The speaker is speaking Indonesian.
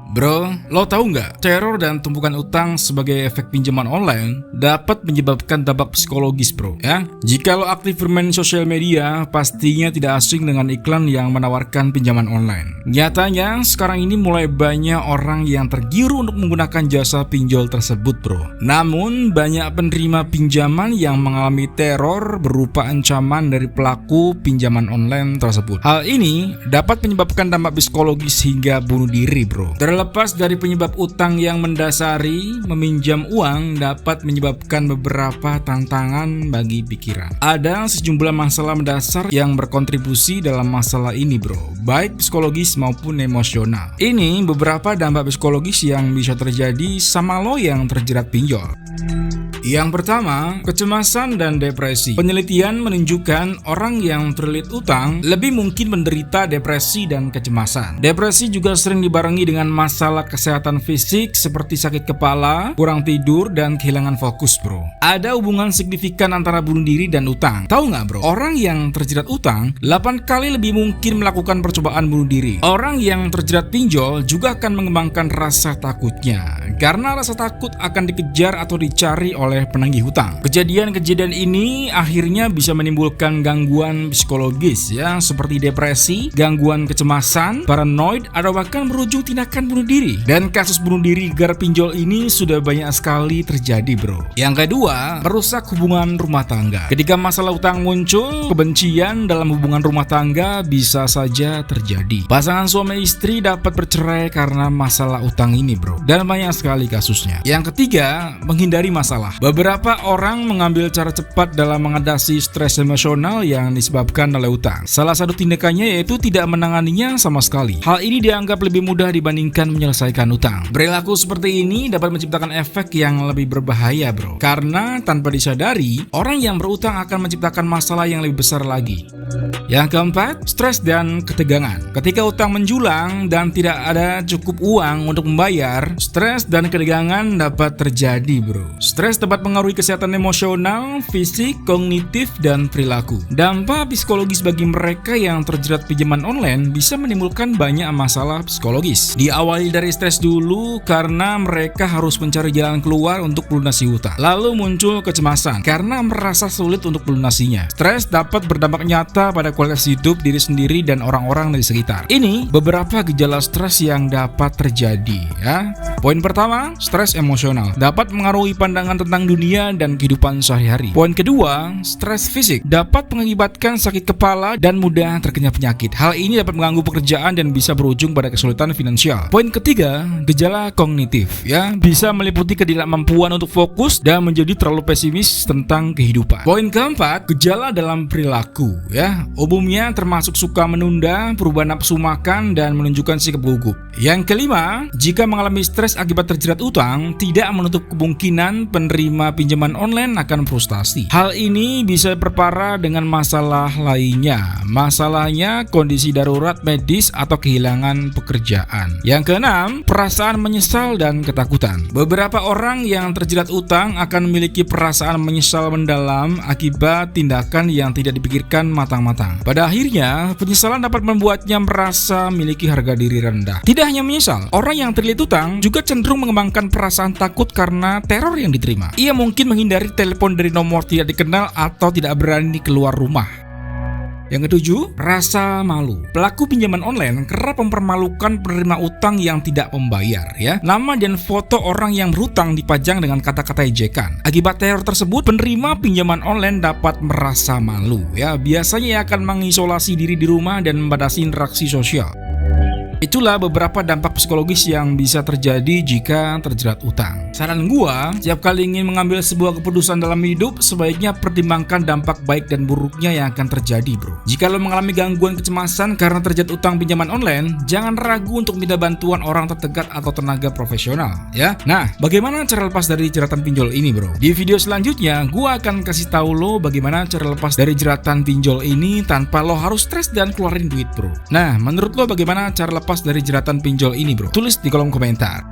Bro, lo tahu nggak? Teror dan tumpukan utang sebagai efek pinjaman online dapat menyebabkan dampak psikologis, bro. Ya, jika lo aktif bermain sosial media, pastinya tidak asing dengan iklan yang menawarkan pinjaman online. Nyatanya, sekarang ini mulai banyak orang yang tergiur untuk menggunakan jasa pinjol tersebut, bro. Namun, banyak penerima pinjaman yang mengalami teror berupa ancaman dari pelaku pinjaman online tersebut. Hal ini dapat menyebabkan dampak psikologis hingga bunuh diri, bro. Terlepas dari penyebab utang yang mendasari, meminjam uang dapat menyebabkan beberapa tantangan bagi pikiran. Ada sejumlah masalah mendasar yang berkontribusi dalam masalah ini, bro, baik psikologis maupun emosional. Ini beberapa dampak psikologis yang bisa terjadi sama lo yang terjerat pinjol. Yang pertama, kecemasan dan depresi. Penelitian menunjukkan orang yang terlilit utang lebih mungkin menderita depresi dan kecemasan. Depresi juga sering dibarengi dengan masalah kesehatan fisik seperti sakit kepala, kurang tidur, dan kehilangan fokus, bro. Ada hubungan signifikan antara bunuh diri dan utang. Tahu nggak, bro? Orang yang terjerat utang 8 kali lebih mungkin melakukan percobaan bunuh diri. Orang yang terjerat pinjol juga akan mengembangkan rasa takutnya, karena rasa takut akan dikejar atau dicari oleh penagih hutang. Kejadian-kejadian ini akhirnya bisa menimbulkan gangguan psikologis ya, seperti depresi, gangguan kecemasan, paranoid, atau bahkan berujung tindakan bunuh diri. Dan kasus bunuh diri gara pinjol ini sudah banyak sekali terjadi, bro. Yang kedua, merusak hubungan rumah tangga. Ketika masalah utang muncul, kebencian dalam hubungan rumah tangga bisa saja terjadi. Pasangan suami istri dapat bercerai karena masalah utang ini, bro. Dan banyak sekali kasusnya. Yang ketiga, menghindari masalah. Beberapa orang mengambil cara cepat dalam mengatasi stres emosional yang disebabkan oleh utang. Salah satu tindakannya yaitu tidak menanganinya sama sekali. Hal ini dianggap lebih mudah dibandingkan menyelesaikan utang. Perilaku seperti ini dapat menciptakan efek yang lebih berbahaya, bro. Karena tanpa disadari, orang yang berutang akan menciptakan masalah yang lebih besar lagi. Yang keempat, stres dan ketegangan. Ketika utang menjulang dan tidak ada cukup uang untuk membayar, stres dan ketegangan dapat terjadi, bro. Stres dapat mengaruhi kesehatan emosional, fisik, kognitif, dan perilaku. Dampak psikologis bagi mereka yang terjerat pinjaman online bisa menimbulkan banyak masalah psikologis. Diawali dari stres dulu karena mereka harus mencari jalan keluar untuk melunasi hutang. Lalu muncul kecemasan karena merasa sulit untuk melunasinya. Stres dapat berdampak nyata pada kualitas hidup diri sendiri dan orang-orang di sekitar. Ini beberapa gejala stres yang dapat terjadi ya. Poin pertama, stres emosional dapat mengaruhi pandangan tentang dunia dan kehidupan sehari-hari. Poin kedua, stres fisik dapat mengakibatkan sakit kepala dan mudah terkena penyakit. Hal ini dapat mengganggu pekerjaan dan bisa berujung pada kesulitan finansial. Poin ketiga, gejala kognitif ya, bisa meliputi ketidakmampuan untuk fokus dan menjadi terlalu pesimis tentang kehidupan. Poin keempat, gejala dalam perilaku ya, umumnya termasuk suka menunda, perubahan nafsu makan, dan menunjukkan sikap gugup. Yang kelima, jika mengalami stres akibat terjerat utang, tidak menutup kemungkinan penerima pinjaman online akan frustasi. Hal ini bisa diperparah dengan masalah lainnya. Masalahnya kondisi darurat medis atau kehilangan pekerjaan. Yang keenam, perasaan menyesal dan ketakutan. Beberapa orang yang terjerat utang akan memiliki perasaan menyesal mendalam akibat tindakan yang tidak dipikirkan matang-matang. Pada akhirnya, penyesalan dapat membuatnya merasa memiliki harga diri rendah. Tidak hanya menyesal, orang yang terlilit utang juga cenderung mengembangkan perasaan takut karena teror yang diterima. Ia mungkin menghindari telepon dari nomor tidak dikenal atau tidak berani keluar rumah. Yang ketujuh, rasa malu. Pelaku pinjaman online kerap mempermalukan penerima utang yang tidak membayar ya. Nama dan foto orang yang berutang dipajang dengan kata-kata ejekan. Akibat teror tersebut, penerima pinjaman online dapat merasa malu ya. Biasanya ia akan mengisolasi diri di rumah dan membatasi interaksi sosial. Itulah beberapa dampak psikologis yang bisa terjadi jika terjerat utang. Saran gua, setiap kali ingin mengambil sebuah keputusan dalam hidup, sebaiknya pertimbangkan dampak baik dan buruknya yang akan terjadi, bro. Jika lo mengalami gangguan kecemasan karena terjerat utang pinjaman online, jangan ragu untuk minta bantuan orang terdekat atau tenaga profesional, ya. Nah, bagaimana cara lepas dari jeratan pinjol ini, bro? Di video selanjutnya, gua akan kasih tahu lo bagaimana cara lepas dari jeratan pinjol ini tanpa lo harus stres dan keluarin duit, bro. Nah, menurut lo bagaimana cara lepas dari jeratan pinjol ini, bro? Tulis di kolom komentar.